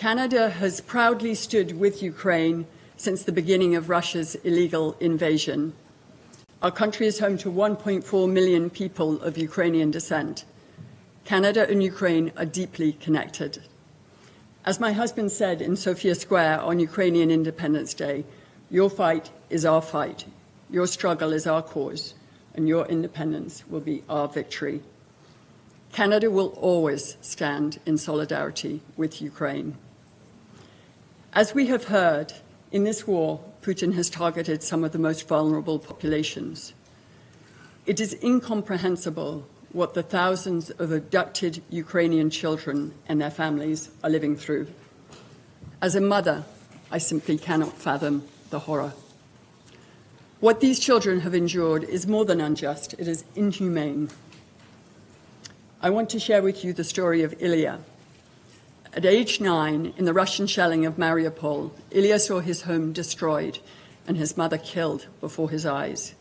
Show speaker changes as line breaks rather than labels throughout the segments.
Canada has proudly stood with Ukraine since the beginning of Russia's illegal invasion. Our country is home to 1.4 million people of Ukrainian descent. Canada and Ukraine are deeply connected. As my husband said in Sofia Square on Ukrainian Independence Day, your fight is our fight, your struggle is our cause, and your independence will be our victory. Canada will always stand in solidarity with Ukraine. As we have heard, in this war, Putin has targeted some of the most vulnerable populations. It is incomprehensible what the thousands of abducted Ukrainian children and their families are living through. As a mother, I simply cannot fathom the horror. What these children have endured is more than unjust, it is inhumane. I want to share with you the story of Ilya. At age 9, in the Russian shelling of Mariupol, Ilya saw his home destroyed and his mother killed before his eyes.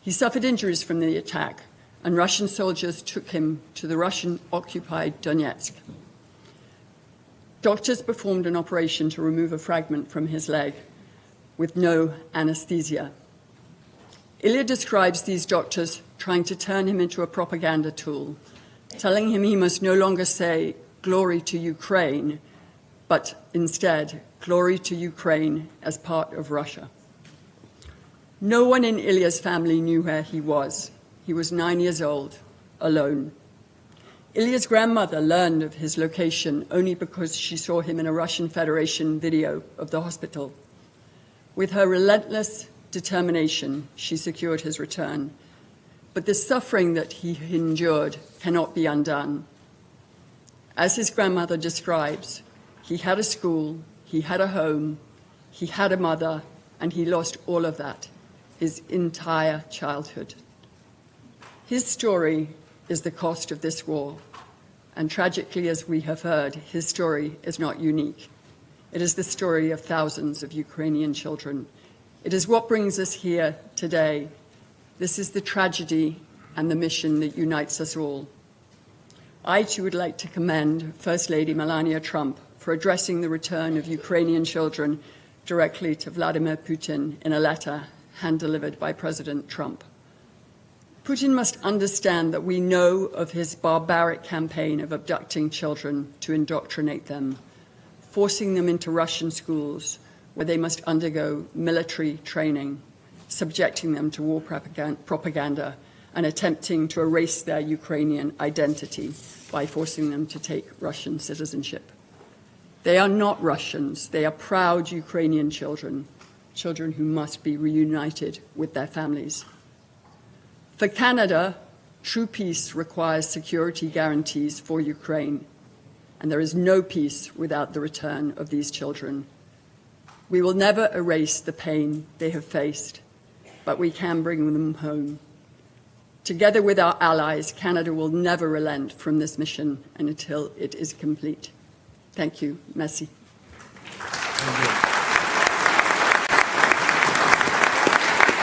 He suffered injuries from the attack, and Russian soldiers took him to the Russian-occupied Donetsk. Doctors performed an operation to remove a fragment from his leg with no anesthesia. Ilya describes these doctors trying to turn him into a propaganda tool, telling him he must no longer say, "Glory to Ukraine," but instead, "Glory to Ukraine as part of Russia." No one in Ilya's family knew where he was. He was 9 years old, alone. Ilya's grandmother learned of his location only because she saw him in a Russian Federation video of the hospital. With her relentless determination, she secured his return. But the suffering that he endured cannot be undone. As his grandmother describes, he had a school, he had a home, he had a mother, and he lost all of that, his entire childhood. His story is the cost of this war, and tragically, as we have heard, his story is not unique. It is the story of thousands of Ukrainian children. It is what brings us here today. This is the tragedy and the mission that unites us all. I too would like to commend First Lady Melania Trump for addressing the return of Ukrainian children directly to Vladimir Putin in a letter hand-delivered by President Trump. Putin must understand that we know of his barbaric campaign of abducting children to indoctrinate them, forcing them into Russian schools where they must undergo military training, subjecting them to war propaganda, and attempting to erase their Ukrainian identity by forcing them to take Russian citizenship. They are not Russians. They are proud Ukrainian children, children who must be reunited with their families. For Canada, true peace requires security guarantees for Ukraine, and there is no peace without the return of these children. We will never erase the pain they have faced, but we can bring them home. Together with our allies, Canada will never relent from this mission until it is complete. Thank you. Merci.
Thank you.